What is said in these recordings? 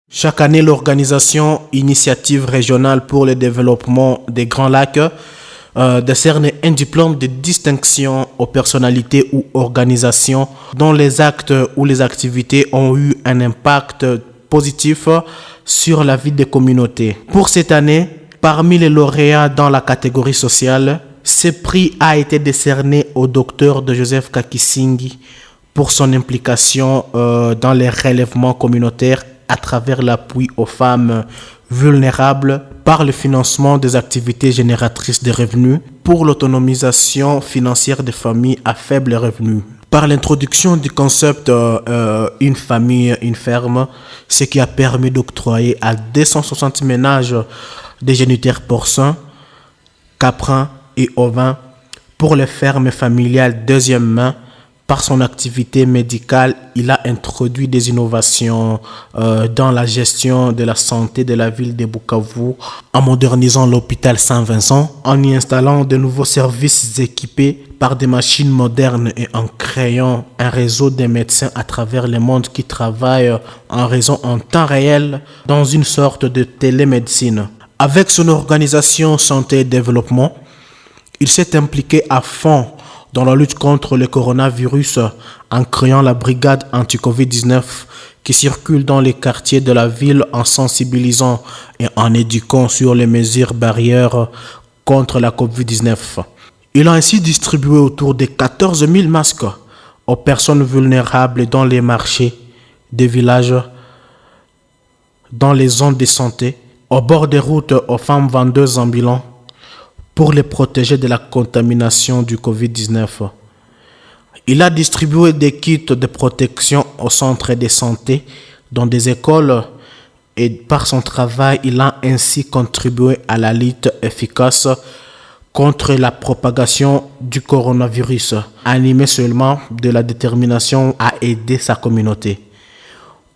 Chaque année, l'organisation Initiative régionale pour le développement des Grands Lacs décerne un diplôme de distinction aux personnalités ou organisations dont les actes ou les activités ont eu un impact positif sur la vie des communautés. Pour cette année, parmi les lauréats dans la catégorie sociale, ce prix a été décerné au docteur de Joseph Kakisingi pour son implication dans les relèvements communautaires à travers l'appui aux femmes vulnérables par le financement des activités génératrices de revenus pour l'autonomisation financière des familles à faible revenu. Par l'introduction du concept une famille, une ferme, ce qui a permis d'octroyer à 260 ménages des géniteurs porcins, caprins et ovins pour les fermes familiales deuxième main. Par son activité médicale, il a introduit des innovations dans la gestion de la santé de la ville de Bukavu en modernisant l'hôpital Saint-Vincent, en y installant de nouveaux services équipés par des machines modernes et en créant un réseau de médecins à travers le monde qui travaillent en réseau en temps réel dans une sorte de télémédecine. Avec son organisation Santé et Développement, il s'est impliqué à fond dans la lutte contre le coronavirus en créant la brigade anti-Covid-19 qui circule dans les quartiers de la ville en sensibilisant et en éduquant sur les mesures barrières contre la Covid-19. Il a ainsi distribué autour de 14 000 masques aux personnes vulnérables dans les marchés des villages, dans les zones de santé, au bord des routes aux femmes vendeuses ambulants, pour les protéger de la contamination du Covid-19. Il a distribué des kits de protection aux centres de santé, dans des écoles, et par son travail, il a ainsi contribué à la lutte efficace contre la propagation du coronavirus, animé seulement de la détermination à aider sa communauté.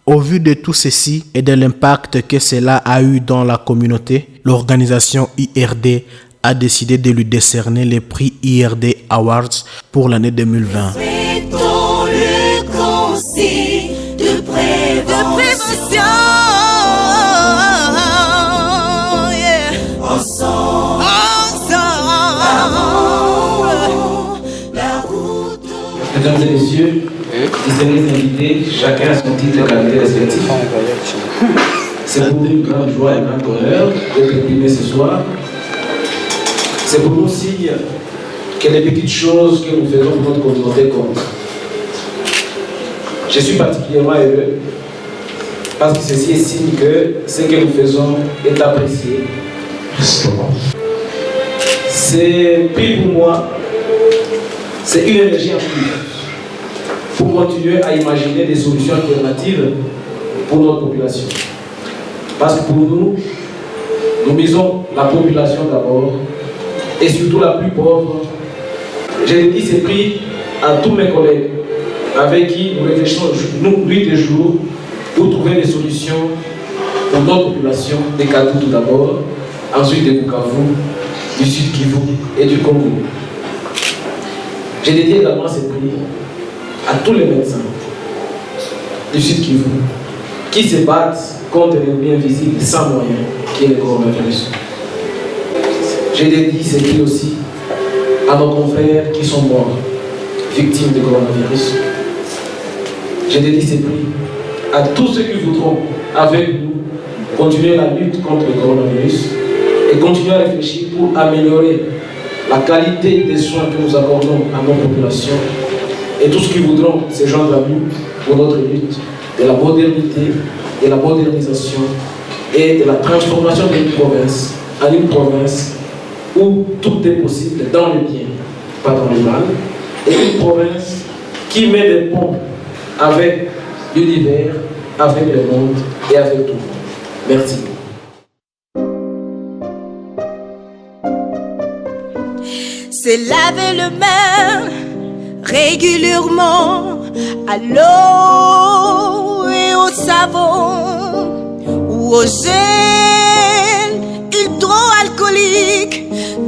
Au vu de tout ceci et de l'impact que cela a eu dans la communauté, l'organisation IRD a décidé de lui décerner le prix IRD Awards pour l'année 2020. Mettons le conseil de prévention. Ensemble, la route. Mesdames et messieurs, distingués invités, chacun a son titre de qualité respectif. C'est pour nous une grande joie et un grand honneur d'être exprimé ce soir. C'est pour nous aussi que les petites choses que nous faisons pour notre communauté comptent. Je suis particulièrement heureux parce que ceci est signe que ce que nous faisons est apprécié. C'est puis pour moi, c'est une énergie en plus pour continuer à imaginer des solutions alternatives pour notre population. Parce que pour nous, nous misons la population d'abord, et surtout la plus pauvre. J'ai dit ces prix à tous mes collègues avec qui nous réfléchissons nuit et jour pour trouver des solutions pour notre population, des Kadou tout d'abord, ensuite des Bukavu, du Sud Kivu et du Congo. J'ai dédié également ces prix à tous les médecins du Sud Kivu qui se battent contre les biens visibles sans moyens qui est le coronavirus. J'ai dédié ces prix aussi à nos confrères qui sont morts, victimes du coronavirus. J'ai dédié ces prix à tous ceux qui voudront, avec nous, continuer la lutte contre le coronavirus et continuer à réfléchir pour améliorer la qualité des soins que nous accordons à nos populations et tous ceux qui voudront se joindre à nous pour notre lutte de la modernité, de la modernisation et de la transformation d'une province en une province où tout est possible dans le bien, pas dans le mal, et une province qui met des ponts avec l'univers, avec le monde et avec tout le monde. Merci. C'est laver le main régulièrement à l'eau et au savon ou au gel hydroalcoolique,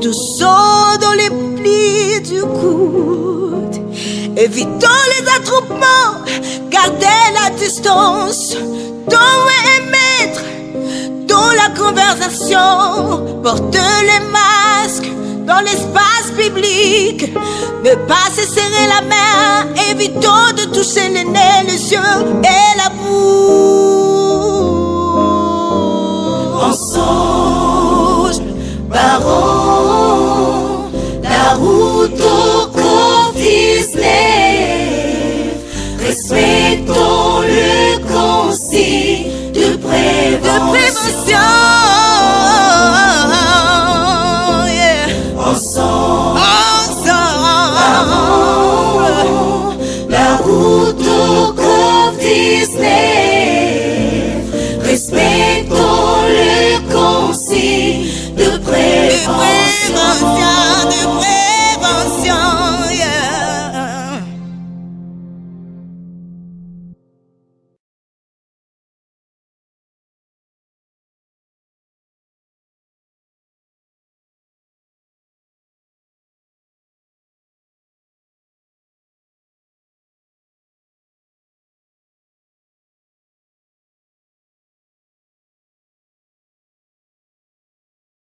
du sang dans les plis du coude. Évitons les attroupements, gardez la distance, don't aimer conversation, porte les masques dans l'espace public. Ne pas se serrer la main, évitons de toucher les nez, les yeux et la bouche.